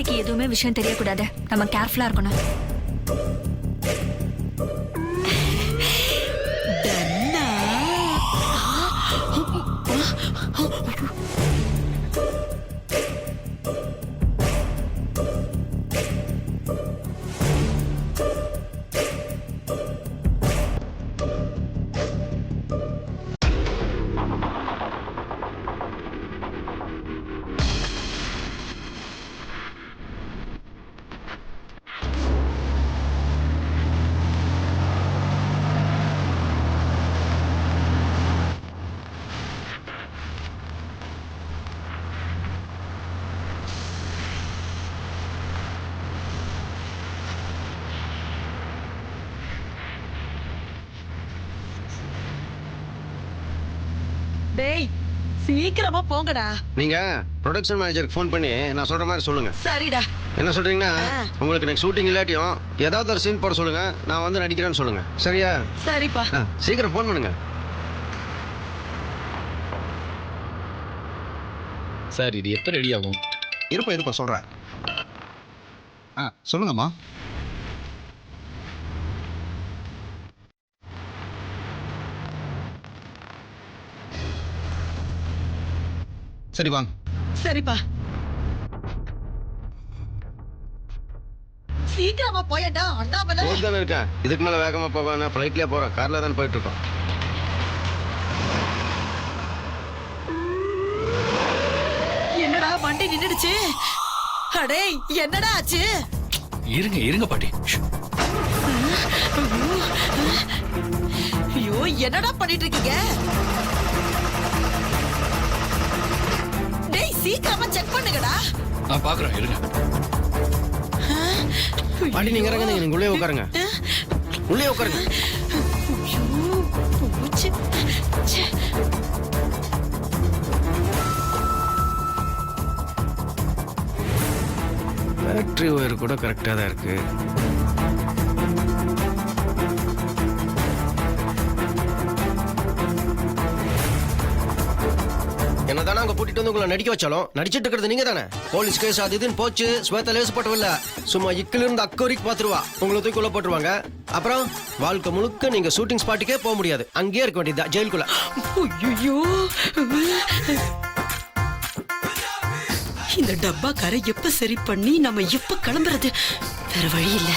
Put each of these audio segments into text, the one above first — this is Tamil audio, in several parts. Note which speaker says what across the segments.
Speaker 1: ஆண்டிக்கு எதுவுமே விஷயம் தெரியக்கூடாது. நம்ம கேர்ஃபுல்லா இருக்கணும்.
Speaker 2: டேய் சீக்கிரமா போங்கடா.
Speaker 3: நீங்க ப்ரொடக்ஷன் மேனேஜருக்கு ஃபோன் பண்ணி நான் சொல்ற மாதிரி சொல்லுங்க.
Speaker 2: சரிடா.
Speaker 3: என்ன சொல்றீங்கன்னா உங்களுக்கு எனக்கு ஷூட்டிங் இல்லாட்டியும் ஏதாவது ஒரு சீன் போட சொல்லுங்க, நான் வந்து நடிக்கிறேன்னு சொல்லுங்க. சரியா?
Speaker 2: சரிப்பா.
Speaker 3: சீக்கிரம் ஃபோன் பண்ணுங்க.
Speaker 4: சார் இது எப்போ ரெடி ஆகும்?
Speaker 5: இருப்பா சொல்கிறேன். சொல்லுங்கம்மா. சரி வாங்க.
Speaker 2: சரிப்பா. சீக்கிரமா போயடா அண்ணாமலை.
Speaker 3: தானே இருக்கேன். இதுக்கு மேல வேகமா போவேன். ஃப்ளைட்லயே போறேன். கார்ல தான் போயிட்டு இருக்கோம்.
Speaker 2: என்னடா வண்டி நின்னுடுச்சு? அடே என்னடா ஆச்சு?
Speaker 4: இருங்க பாட்டி.
Speaker 2: ஐயோ என்னடா பண்ணிட்டு இருக்கீங்க? டேய் சீக்கிரமா செக் பண்ணுங்கடா.
Speaker 4: நான் பாக்குறேன் இருங்க.
Speaker 3: பாட்டி நீங்க இறங்க, நீங்க உள்ளே உட்காருங்க. உள்ளே உட்காருங்க. பேட்டரி ஒயர் கூட கரெக்டா தான் இருக்கு. என்னதானே அங்க கூட்டிட்டு வந்து உங்களை நடிக்க வச்சாலும் நடிச்சிட்டு இருக்கிறது நீங்க தானே. போலீஸ் கேஸ் அது இதுன்னு போச்சு. ஸ்வேதா லேசுப்பட்டவில்ல. சும்மா இக்கில இருந்து அக்க வரைக்கும் பாத்துருவா. உங்களை தூக்கி உள்ள போட்டுருவாங்க. அப்புறம் வாழ்க்கை முழுக்க நீங்க ஷூட்டிங் ஸ்பாட்டுக்கே போக முடியாது. அங்கேயே இருக்க வேண்டியதா ஜெயிலுக்குள்ள.
Speaker 2: ஐயோ இந்த டப்பா கரை எப்ப சரி பண்ணி நம்ம எப்ப கிளம்புறது? வேற வழி இல்ல.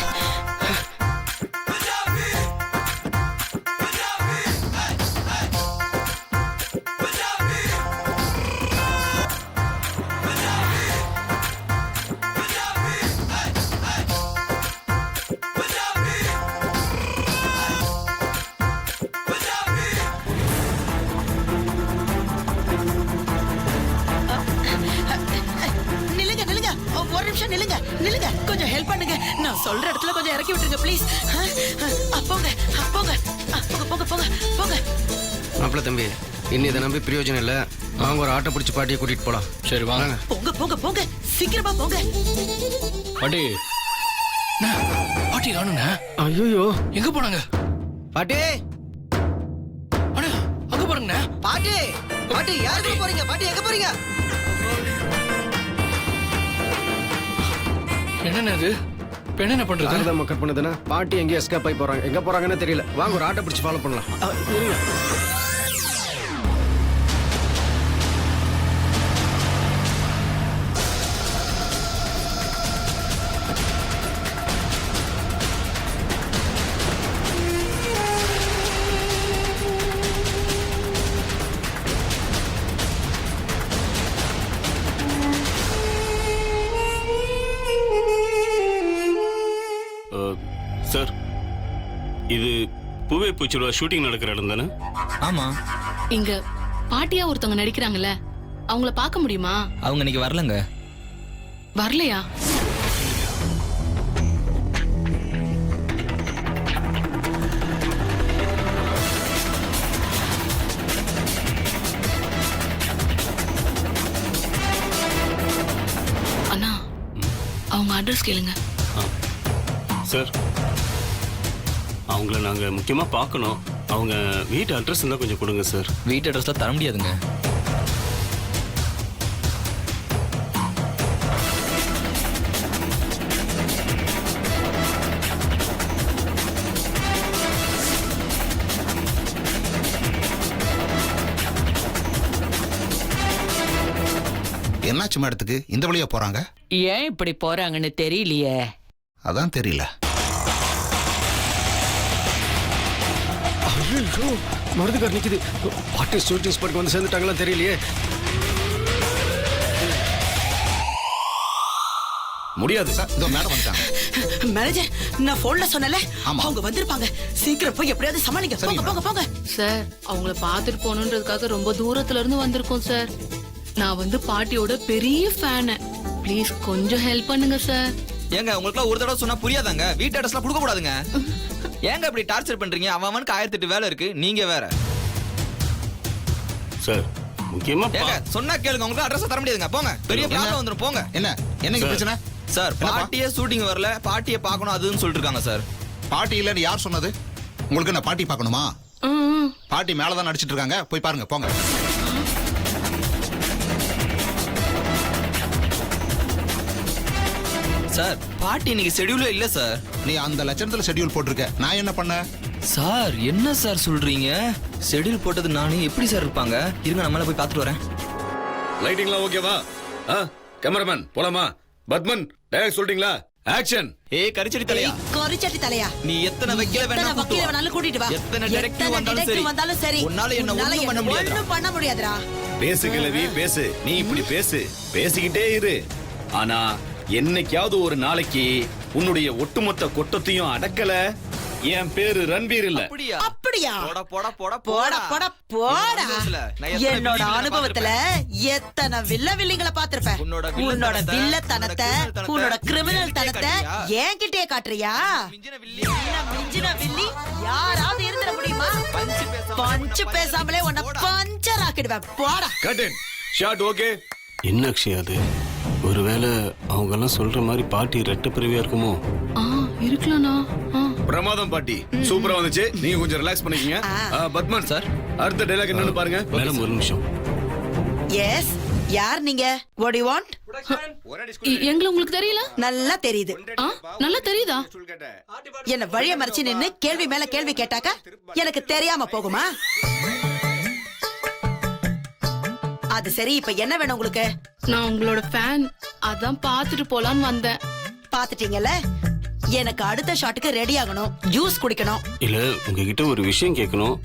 Speaker 2: நில்லுங்க, கொஞ்சம் ஹெல்ப் பண்ணுங்க. நான் சொல்ற இடத்துல கொஞ்சம் இறக்கி விட்டுருங்க ப்ளீஸ். போங்க போங்க போங்க போங்க போங்க.
Speaker 3: மாப்பிள்ள தம்பி, இன்னி இதை நம்பி பிரயோஜனம் இல்ல. அவங்க ஒரு ஆட்டோ பிடிச்சி பாட்டியை கூட்டிட்டு போலாம்.
Speaker 4: சரி வாங்க.
Speaker 2: போங்க போங்க போங்க சீக்கிரமா போங்க.
Speaker 4: பாட்டி பாட்டி காணுங்க.
Speaker 3: ஐயோ
Speaker 4: எங்க போனாங்க?
Speaker 3: பாட்டி
Speaker 4: அண்ணா அங்க போறீங்க.
Speaker 2: பாட்டி பாட்டி யாருக்கு போறீங்க? பாட்டி எங்க போறீங்க?
Speaker 4: என்னென்ன இது? பெண் என்ன பண்றது?
Speaker 3: மக்கள் பண்ணதுன்னா பாட்டி எங்கேயும் எஸ்கேப் ஆகி போறாங்க. எங்க போறாங்கன்னு தெரியல. வாங்க ஒரு ஆட்டோ பிடிச்சி ஃபாலோ பண்ணலாம்.
Speaker 6: சார், இது பூவே பூச்சிருவா ஷூட்டிங் நடக்கிற இடம் தானே?
Speaker 7: ஆமா.
Speaker 8: இங்க பாட்டியா ஒருத்தவங்க நடிக்கிறாங்கல்ல, அவங்கள பார்க்க முடியுமா?
Speaker 7: அவங்க இன்னைக்கு வரலங்க.
Speaker 8: வரலையா? அண்ணா அவங்க அட்ரஸ் கேளுங்க.
Speaker 6: சார், அவங்கள நாங்கள் முக்கியமாக பார்க்கணும். அவங்க வீட்டு அட்ரஸ் இருந்தால் கொஞ்சம் கொடுங்க சார்.
Speaker 7: வீட்டு அட்ரஸ்லாம் தர முடியாதுங்க.
Speaker 5: என்னாச்சு மேடத்துக்கு இந்த வழியா போறாங்க?
Speaker 2: ஏன் இப்படி போறாங்கன்னு தெரியலையே.
Speaker 5: அதான் தெரியல.
Speaker 3: ஐயோ மருதுகார் நிக்குது. பாட்டு ஷூட்டிங் ஸ்பாட்க்கு வந்து சேர்ந்துட்டாங்களா தெரியலையே.
Speaker 9: முடியாது
Speaker 5: சார் இதோ மேடம் வந்துட்டாங்க.
Speaker 2: மேனேஜர், நான் போன்ல சொன்னல,
Speaker 5: ஆமா.
Speaker 2: அவங்க வந்திருப்பாங்க. சீக்கிரம் போய் எப்படியாவது சமாளிங்க. போங்க போங்க போங்க.
Speaker 8: சார் அவங்கள பாத்துட்டு போகணுன்றதுக்காக ரொம்ப தூரத்துல இருந்து வந்திருக்கோம் சார். நான் வந்து பாட்டியோட பெரிய ஃபேனு. ப்ளீஸ் கொஞ்சம் ஹெல்ப் பண்ணுங்க சார்.
Speaker 7: ஏங்க உங்களுக்குலாம் ஒரு தடவை சொன்னா புரியாதாங்க? வீட்டு அட்ரஸ்லாம் கொடுக்க கூடாதுங்க. ஏங்க இப்படி டார்ச்சர் பண்றீங்க? அவனுக்கு 1008 வேலை இருக்கு, நீங்க வேற.
Speaker 6: சார் முக்கியமா
Speaker 7: ஏங்க சொன்னா கேளுங்க, உங்களுக்கு அட்ரஸ் தர முடியாதுங்க. போங்க, பெரிய ப்ராப்ளம் வந்துரும். போங்க.
Speaker 5: என்னங்க பிரச்சனை?
Speaker 7: சார் பாட்டியே ஷூட்டிங் வரல, பாட்டியை பார்க்கணும் அதுன்னு சொல்லிட்டு இருக்காங்க சார்.
Speaker 5: பாட்டி இல்லன்னு யார் சொன்னது? உங்களுக்கு என்ன பாட்டி பார்க்கணுமா? பாட்டி மேலதான் நடிச்சிட்டு இருக்காங்க, போய் பாருங்க போங்க.
Speaker 7: சார் பாட்டி இன்னைக்கு ஷெட்யூலே இல்ல சார்.
Speaker 5: நீ அந்த லட்சணத்துல ஷெட்யூல் போட்டிருக்க, நான் என்ன பண்ண?
Speaker 7: சார் என்ன சார் சொல்றீங்க? ஷெட்யூல் போட்டது நானே, எப்படி சார் இருப்பாங்க? இருங்க நம்மள போய் பார்த்துட்டு வரேன்.
Speaker 9: லைட்டிங்லாம் ஓகேவா? கேமராமேன் போலாமா? பத்மன் டைரக்ட் சொல்லிட்டீங்களா? ஆக்ஷன்.
Speaker 7: ஏய் கரிச்சடி தலையா,
Speaker 2: கொரிச்சட்டி தலையா,
Speaker 7: நீ எத்தனை வக்கீல
Speaker 2: வேணாலும் கூட்டிட்டு வா.
Speaker 7: எத்தனை detective
Speaker 2: வந்தாலும் சரி,
Speaker 7: உன்னால என்ன ஒண்ணும் பண்ண முடியாதுடா.
Speaker 2: ஒண்ணும் பண்ண முடியாதுடா.
Speaker 9: பேசு கிழவி பேசு. நீ இப்படி பேசு, பேசிக்கிட்டே இரு. ஆனா என்னைக்காவது ஒரு நாளைக்கு உன்னுடைய ஒட்டுமொத்த கொட்டத்தையும் அடக்கல, என் பேரு ரன்பீர் இல்ல.
Speaker 2: அப்படியா?
Speaker 7: போடா போடா போடா
Speaker 2: போடா போடா போடா.
Speaker 7: நான் எத்தனை
Speaker 2: என்னோட
Speaker 7: வில்லிகளை
Speaker 2: அனுபவத்துல எத்தனை வில்லிங்களை பார்த்திருப்பேன்.
Speaker 7: உன்னோட
Speaker 2: உன்னோட
Speaker 7: வில்லத்தனத்தை,
Speaker 2: வில்லத்தனத்தை, உன்னோட கிரிமினல் தனத்தை என்கிட்டயே காட்டுறியா?
Speaker 7: மிஞ்சின வில்லி.
Speaker 2: மிஞ்சின வில்லி யாராவது இருந்துட முடியுமா? பஞ்சு பேசாமலே உன்னை பஞ்சர் ஆக்கிடுவேன். போடா.
Speaker 9: Cut it. Shot okay.
Speaker 6: என்ன அக்ஷய் அது? ஒருவேளை அவங்க எல்லாம் சொல்ற மாதிரி பாட்டி ரெட்ட பிறவியா இருக்குமோ?
Speaker 8: இருக்கலாம்ண்ணா.
Speaker 9: பிரமாதம் பாட்டி, சூப்பரா வந்துச்சு. நீங்க கொஞ்சம் ரிலாக்ஸ் பண்ணிக்கங்க. பத்மன் சார், அடுத்த டைலாக் என்னன்னு பாருங்க.
Speaker 6: மேடம் ஒரு நிமிஷம்.
Speaker 2: எஸ், யார் நீங்க? What do you want?
Speaker 8: எங்களை உங்களுக்கு தெரியல?
Speaker 2: நல்லா தெரியுது.
Speaker 8: நல்லா தெரியுதா?
Speaker 2: என்ன வழிய மறைச்சு நின்னு கேள்வி மேல கேள்வி கேட்டாக்கா எனக்கு தெரியாம போகுமா? அது சரி, இப்ப என்ன வேணும் உங்களுக்கு?
Speaker 8: நான் உங்களோட ஃபேன், அதான் பாத்துட்டு போலான்னு வந்தேன்.
Speaker 2: பாத்துட்டீங்கல்ல, எனக்கு அடுத்த ஷாட்டுக்கு ரெடி ஆகணும். ஜூஸ் குடிக்கணும்.
Speaker 6: இல்ல உங்ககிட்ட ஒரு விஷயம் கேட்கணும்.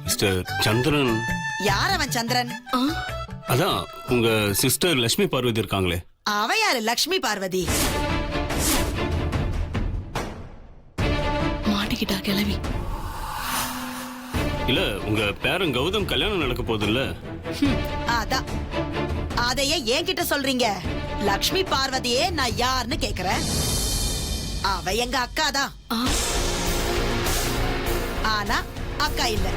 Speaker 6: மிஸ்டர் சந்திரன்.
Speaker 2: யார் அவன் சந்திரன்?
Speaker 6: அதான் உங்க சிஸ்டர் லட்சுமி பார்வதி இருக்காங்களே.
Speaker 2: அவ யாரு? லக்ஷ்மி பார்வதி.
Speaker 8: மாட்டிக்கிட்டா கிளவி.
Speaker 6: இல்ல உங்க பேரன் கௌதம் கல்யாணம் நடக்க போகுது இல்ல?
Speaker 2: அதான் அதையே என்கிட்ட சொல்றீங்க? லக்ஷ்மி பார்வதியே நான் யாருன்னு கேக்குறேன். அவ எங்க அக்கா தான். ஆனா அக்கா இல்ல.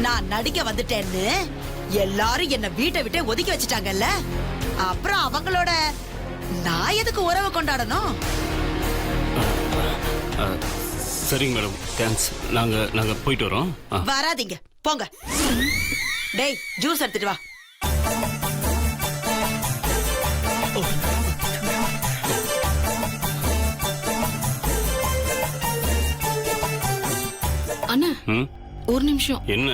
Speaker 2: நான் நடிக்க வந்துட்டேன்னு எல்லாரும் என்ன வீட்டை விட்டு ஒதுக்கி வச்சுட்டாங்கல்ல, அப்புறம் அவங்களோட நான் எதுக்கு உறவு கொண்டாடணும்?
Speaker 6: சரிங்க மேடம், தேங்க்ஸ். நாங்க போயிட்டு வரோம்.
Speaker 2: வராதீங்க, போங்க. டேய், ஜூஸ் எடுத்துட்டு வா.
Speaker 8: அண்ணா ஒரு நிமிஷம்.
Speaker 6: என்ன?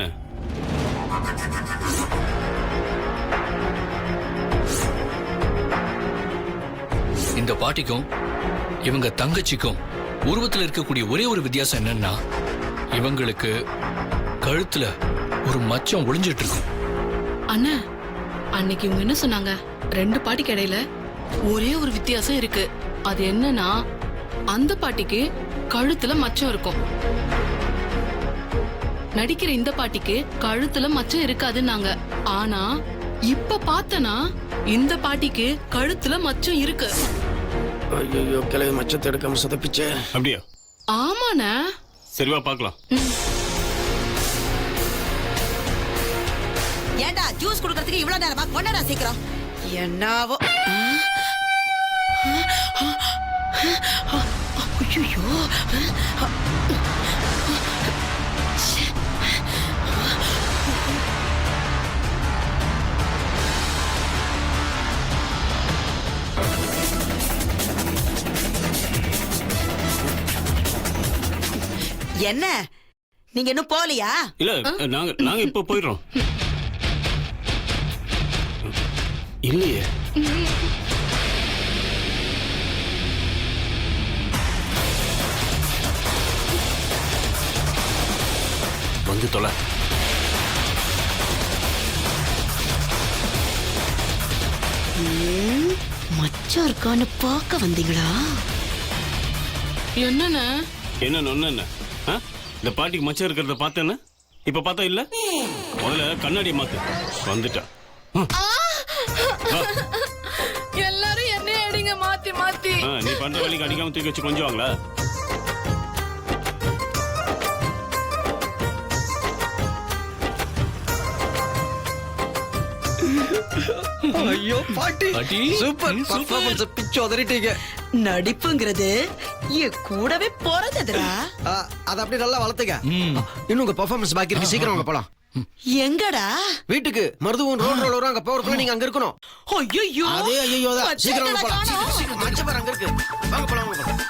Speaker 4: இந்த பாட்டிக்கும் இவங்க தங்கச்சிக்கும் உருவத்துல இருக்கக்கூடிய ஒரே ஒரு வித்தியாசம் என்னன்னா, இவங்களுக்கு கழுத்துல ஒரு மச்சம் ஒளிஞ்சிட்டு இருக்கும்.
Speaker 8: அண்ணா அன்னைக்கு இவங்க என்ன சொன்னாங்க? 2 பாட்டிக்கு இடையில ஒரே ஒரு வித்தியாசம் இருக்கு. அது என்னன்னா, அந்த பாட்டிக்கு கழுத்துல மச்சம் இருக்கும், நடிக்கிற இந்த பாட்டிக்கு கழுத்துல மச்சம் இருக்காதுன்னாங்க. ஆனா இப்ப பார்த்தனா இந்த பாட்டிக்கு கழுத்துல மச்சம் இருக்கு.
Speaker 3: ஐயோ கிளவி மச்சத்தை எடுக்காம சொதப்பிச்சே.
Speaker 6: அப்படியா?
Speaker 8: ஆமாண்ணா.
Speaker 6: சரிவா பார்க்கலாம்.
Speaker 2: ஏண்டா ஜூஸ் குடுக்கறதுக்கு இவ்வளவு நேரமா? கொண்டா சீக்கிரம். என்னாவோ. ஐயோ, என்ன நீங்க இன்னும் போகலையா?
Speaker 6: இல்ல நாங்க இப்ப போயிடுறோம். இல்லையே. வந்து தொலை.
Speaker 2: மச்சான் இருக்கான்னு பார்க்க வந்தீங்களா?
Speaker 8: என்னண்ணே?
Speaker 6: என்ன நொன்ன என்ன? ஆ? இந்த பாட்டிக்கு மச்சம் இருக்கிறத பார்த்தேன்னு இப்ப பார்த்தா இல்ல. முதல்ல கண்ணாடி மாத்து. வந்துட்டா.
Speaker 8: எல்லாரும் என்ன அடிங்க மாத்தி மாத்தி.
Speaker 6: நீ பண்ற வேலைக்கு அடிக்காம தூக்கி வச்சு கொஞ்சம் வாங்களா.
Speaker 3: ஐயோ பாட்டி
Speaker 4: பாட்டி.
Speaker 3: Super
Speaker 4: super.
Speaker 3: பர்ஃபார்மன்ஸ் பிச்சு உதறிட்டீங்க.
Speaker 2: நடிப்புங்கிறது என் கூடவே பிறந்ததுடா.
Speaker 3: அத அப்படியே நல்லா வளர்த்துங்க. இன்னும் உங்க பர்ஃபார்மன்ஸ் பாக்கி இருக்கு. சீக்கிரம் வாங்க போலாம்.
Speaker 2: எங்கடா?
Speaker 3: வீட்டுக்கு மருதுவும் ரோட் ரோல் வரும். அங்க போறதுக்குள்ள நீங்க அங்க இருக்கணும்.
Speaker 2: ஐயோ
Speaker 3: அதே ஐயோ தான். சீக்கிரம் வாங்க போலாம். சீக்கிரம் மச்ச பாரு அங்க இருக்கு. வாங்க போலாம் வாங்க போலாம்.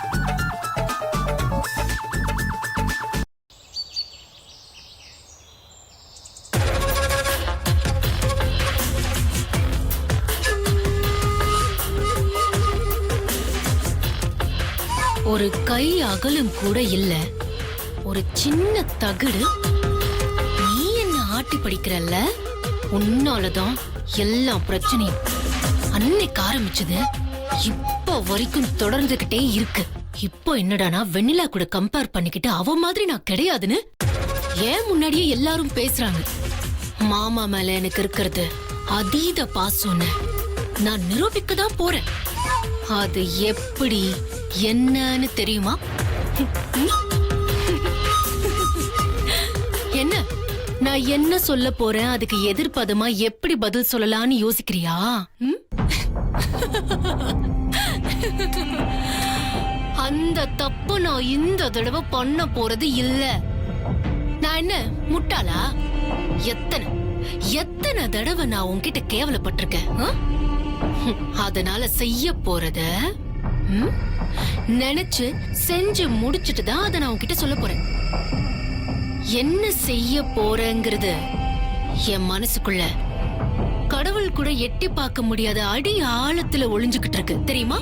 Speaker 10: ஒரு கை அகலும் கூட இல்ல, ஒரு சின்ன தகடு. நீ என்ன ஆட்டி படிக்கிறல்ல, உன்னாலதான் எல்லா பிரச்சனையும். அன்னைக்கு ஆரம்பிச்சது இப்ப வரைக்கும் தொடர்ந்துகிட்டே இருக்கு. இப்போ என்னடானா வெண்ணிலா கூட கம்பேர் பண்ணிக்கிட்டு அவ மாதிரி நான் கிடையாதுன்னு ஏன் முன்னாடியே எல்லாரும் பேசுறாங்க. மாமா மேல எனக்கு இருக்கிறது அதீத பாசம்னு நான் நிரூபிக்க தான் போறேன். அது எப்படி என்னன்னு தெரியுமா? என்ன நான் என்ன சொல்ல போறேன், அதுக்கு எதிர்ப்பதமா எப்படி பதில் சொல்லலாம்னு யோசிக்கிறியா? அந்த தப்பு நான் இந்த தடவை பண்ண போறது இல்ல. நான் என்ன முட்டாளா? எத்தனை தடவை நான் உன்கிட்ட கேவலப்பட்டிருக்கேன். அதனால செய்ய போறத நினைச்சு செஞ்சு முடிச்சிட்டு தான் அதை நான் உன்கிட்ட சொல்ல போறேன். என்ன செய்ய போறேங்கிறது என் மனசுக்குள்ள கடவுள் கூட எட்டி பார்க்க முடியாத அடி ஆழத்துல ஒளிஞ்சுகிட்டு இருக்கு தெரியுமா?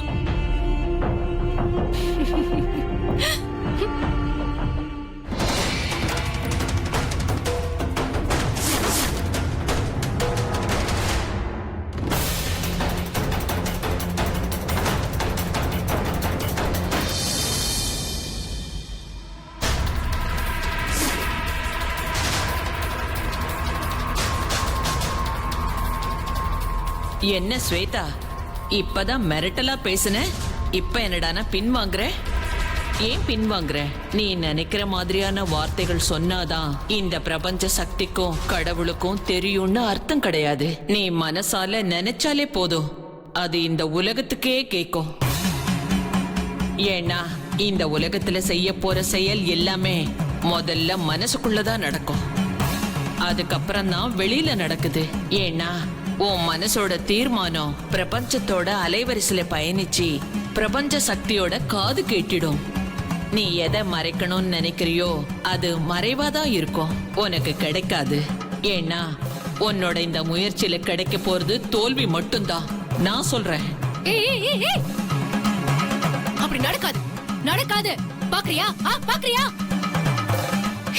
Speaker 11: என்ன ஸ்வேதா, இப்பதான் மிரட்டலா பேசுன, இப்ப என்னடானா பின்வாங்குற? ஏன் பின்வாங்குற? நீ நினைக்கிற மாதிரியான வார்த்தைகள் சொன்னாதான் இந்த பிரபஞ்ச சக்திக்கும் கடவுளுக்கும் தெரியும்னு அர்த்தம் கிடையாது. நீ மனசால நினைச்சாலே போதும், அது இந்த உலகத்துக்கே கேக்கும். ஏன்னா இந்த உலகத்துல செய்ய போற செயல் எல்லாமே முதல்ல மனசுக்குள்ளதான் நடக்கும், அதுக்கப்புறம் தான் வெளியில நடக்குது. ஏன்னா உன் மனசோட தீர்மானம் பிரபஞ்சத்தோட அலைவரிசையில பயணிச்சு பிரபஞ்ச சக்தியோட காது கேட்டிடும். நீ எதை மறைக்கணும்னு நினைக்கிறியோ அது மறைவாதான் இருக்கும், உனக்கு கிடைக்காது. ஏன்னா உன்னோட இந்த முயற்சியில கிடைக்க போறது தோல்வி மட்டும்தான். நான் சொல்றேன்.
Speaker 10: அப்படி நடக்காது, நடக்காது. பாக்குறியா? பாக்குறியா?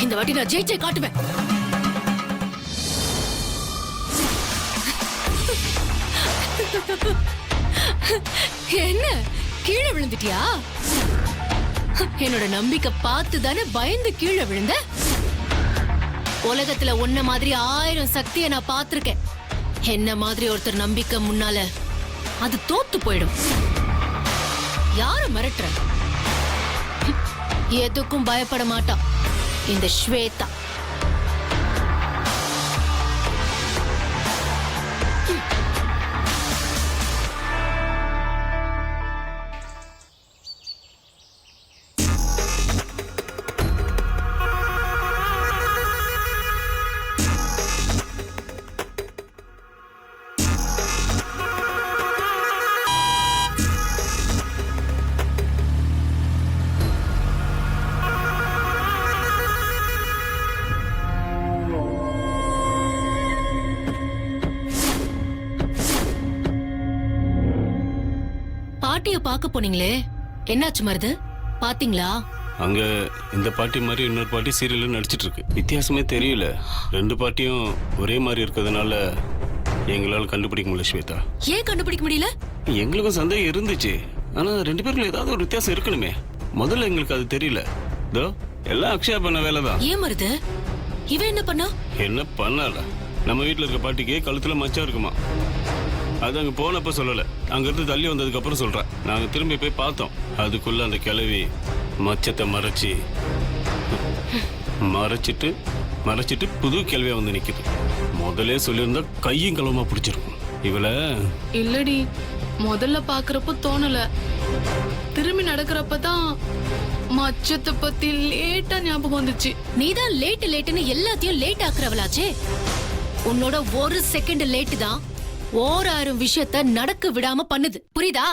Speaker 10: இந்த வாட்டி நான் ஜெயிச்சே காட்டுவேன். என்ன கீழே விழுந்துட்டியா? என்னோட நம்பிக்கை பார்த்து தானே பயந்து கீழே விழுந்த. உலகத்துல உன்ன மாதிரி 1000 சக்தியை நான் பார்த்திருக்கேன். என்ன மாதிரி ஒருத்தர் நம்பிக்கை முன்னால அது தோத்து போயிடும். யாரு மிரட்டுற? எதுக்கும் பயப்பட மாட்டா இந்த ஸ்வேதா. பார்க்க போனீங்களே, என்னாச்சு மருது? பாத்தீங்களா?
Speaker 6: அங்க இந்த பாட்டி மாதிரி இன்னொரு பாட்டி சீரியல்ல நடிச்சிட்டு இருக்கு. வித்தியாசமே தெரியல. ரெண்டு பாட்டியும் ஒரே மாதிரி இருக்கிறதுனால எங்களால கண்டுபிடிக்க முடியல ஸ்வேதா.
Speaker 10: ஏன் கண்டுபிடிக்க முடியல?
Speaker 6: எங்களுக்கும் சந்தேகம் இருந்துச்சு. ஆனா ரெண்டு பேருக்குள்ள ஏதாவது ஒரு வித்தியாசம் இருக்கணுமே. முதல்ல எங்களுக்கு அது தெரியல. தோ எல்லாம் அக்ஷயா பண்ண வேலை தான்.
Speaker 10: ஏன் மருது? இவன் என்ன பண்ணா?
Speaker 6: என்ன பண்ணல, நம்ம வீட்டுல இருக்க பாட்டிக்கு கழுத்துல மச்சம் இருக்குமா. அது அங்க போனப்ப சொல்லல, அங்க இருந்து தள்ளி வந்ததுக்கு அப்புறம் சொல்றேன். நாங்க திரும்பி போய் பார்த்தோம். அதுக்குள்ள அந்த கிழவி மச்சத்தை மறைச்சிட்டு புது கிழவியா வந்து நிக்குது. முதல்ல சொல்லியிருந்தா கையும் களவுமா பிடிச்சிருக்கும் இவள.
Speaker 8: இல்லடி, முதல்ல பாக்குறப்ப தோணல, திரும்பி நடக்கிறப்பதான் மச்சத்தை பத்தி லேட்டா ஞாபகம் வந்துச்சு.
Speaker 10: நீதான் லேட்டுன்னு எல்லாத்தையும் லேட் ஆக்குறவளாச்சே. உன்னோட ஒரு செகண்ட் லேட்டு தான் 1000 விஷயத்த நடக்க விடாம பண்ணுது, புரியுதா?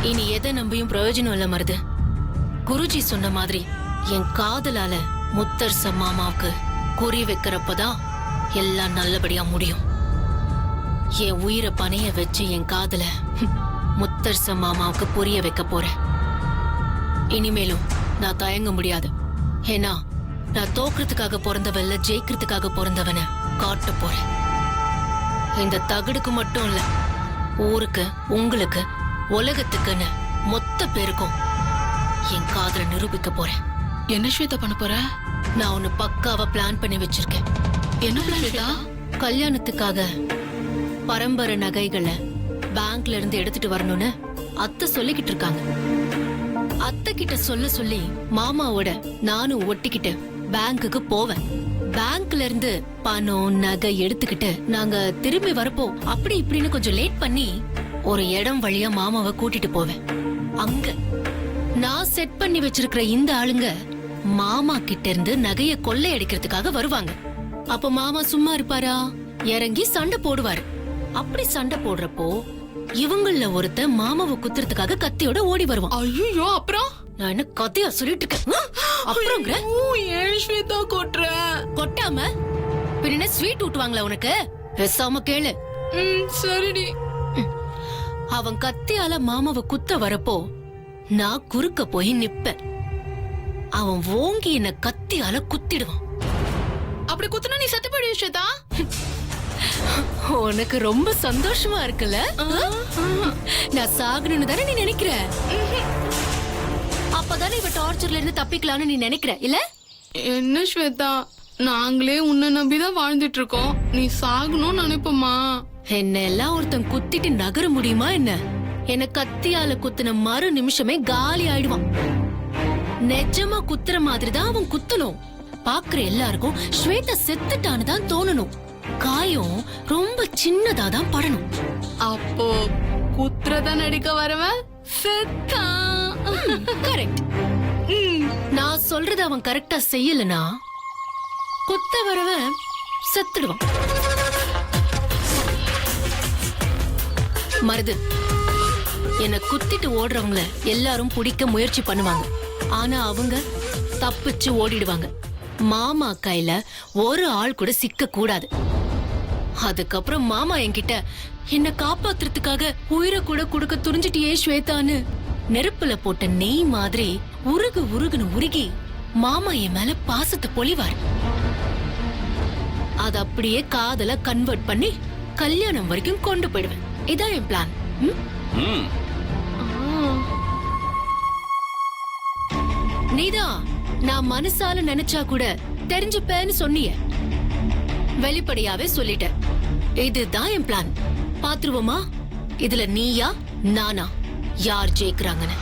Speaker 10: இனி எதை நம்பியும் பிரயோஜனம் இல்ல மருது. குருஜி சொன்ன மாதிரி என் காதலால முத்தரச மாமாவுக்கு குறி வைக்கிறப்பதான் எல்லாம் நல்லபடியா முடியும். என் உயிரை பணைய வச்சு என் காதல முத்தரச மாமாவுக்கு புரிய வைக்க போறேன். இனிமேலும் நான் தயங்க முடியாது. ஏன்னா நான் தோக்கிறதுக்காக பிறந்தவல்ல, ஜெயிக்கிறதுக்காக பிறந்தவன காட்ட போறேன். இந்த தகடுக்கு மட்டும் இல்ல, ஊருக்கு, உங்களுக்கு, உலகத்துக்குன்னு மொத்த பேருக்கும் என் காதல நிரூபிக்க போறேன்.
Speaker 8: என்ன ஸ்வேதா பண்ண போற?
Speaker 10: நான் ஒன்னு பக்காவா பிளான் பண்ணி வச்சிருக்கேன்.
Speaker 8: என்ன ஸ்வேதா?
Speaker 10: கல்யாணத்துக்காக பரம்பரை நகைகளை பேங்க்ல இருந்து எடுத்துட்டு வரணும்னு அத்தை சொல்லிக்கிட்டு இருக்காங்க. அத்தை கிட்ட சொல்லி மாமாவோட நானும் ஒட்டிக்கிட்டு பேங்க்குக்கு போவேன். பேங்க்ல இருந்து பணம் நகை எடுத்துக்கிட்டு நாங்க திரும்பி வரப்போ அப்படி இப்படின்னு கொஞ்சம் லேட் பண்ணி ஒரு இடம் வழியா மாமாவை கூட்டிட்டு போவேன். அங்க நான் செட் பண்ணி வச்சிருக்கிற இந்த ஆளுங்க மாமா கிட்ட இருந்து நகைய கொள்ளையடிக்கிறதுக்காக வருவாங்க. அப்ப மாமா சும்மா இருப்பாரா? இறங்கி சண்டை போடுவாரு. அப்படி சண்டை போடுறப்போ இவங்கள ஒருத்த மாமாவை குத்துறதுக்காக கத்தியோட ஓடி வருவான்.
Speaker 8: ஐயோ, அப்புறம்
Speaker 10: நான் என்ன கதையா சொல்லிட்டு இருக்கேன்? அப்புறம்
Speaker 8: ஏன் ஸ்வேதா கொட்டுற?
Speaker 10: கொட்டாம பின்ன ஸ்வீட் ஊட்டுவாங்களா உனக்கு? பேசாம கேளு.
Speaker 8: சரிடி.
Speaker 10: அவன் கத்தியால மாமாவை குத்த வரப்போ நான் குறுக்க போய் நிப்பேன். அவன் ஓங்கி என்ன கத்தியால குத்திடுவான்.
Speaker 8: அப்படி குத்துனா நீ செத்து போயிடுவ ஸ்வேதா.
Speaker 10: உனக்கு ரொம்ப சந்தோஷமா இருக்குல்ல? நான் சாகணும்னு தானே நீ நினைக்கிற? அப்பதானே இவ டார்ச்சர்ல இருந்து தப்பிக்கலாம்னு நீ நினைக்கிற இல்ல?
Speaker 8: என்ன ஸ்வேதா, நாங்களே உன்னை நம்பிதான் வாழ்ந்துட்டு இருக்கோம். நீ சாகணும்னு நினைப்போமா?
Speaker 10: என்ன எல்லாம் ஒருத்தன் குத்திட்டு நகர முடியுமா என்ன? என்ன கத்தியால குத்துன மறு நிமிஷமே காலி ஆயிடுவான். நிஜமா குத்துற மாதிரிதான் அவன் குத்தணும். பாக்குற எல்லாருக்கும் ஸ்வேதா செத்துட்டான்னு தான் தோணணும். காயம் ரொம்ப சின்னதா தான் படணும்.
Speaker 8: அப்போ குத்துறதா நடிக்க வரவன் செத்தான்.
Speaker 10: கரெக்ட். நான் சொல்றது அவன் கரெக்டா செய்யலனா குத்த வரவன் செத்துடுவான். மருது, என்ன குத்திட்டு ஓடுறவங்கள எல்லாரும் பிடிக்க முயற்சி பண்ணுவாங்க. ஆனா அவங்க தப்பிச்சு ஓடிடுவாங்க. மாமா கையில ஒரு ஆள் கூட சிக்க கூடாது. அதுக்கப்புறம் மாமா என்கிட்ட என்ன காப்பாத்துறதுக்காக உயிரை கூட கொடுக்க துணிஞ்சிட்டியே ஸ்வேதான்னு நெருப்புல போட்ட நெய் மாதிரி உருகுன்னு உருகி மாமா என் மேல பாசத்தை பொழிவார். அது அப்படியே காதல கன்வெர்ட் பண்ணி கல்யாணம் வரைக்கும் கொண்டு போயிடுவேன். இதான் என் பிளான். நீதான் நான் மனசால நினைச்சா கூட தெரிஞ்சுப்பேன்னு சொன்னிய. வெளிப்படையாவே சொல்லிட்ட. இதுதான் என் பிளான். பாத்துருவோமா இதுல நீயா நானா யார் ஜெயிக்கிறாங்கன்னு?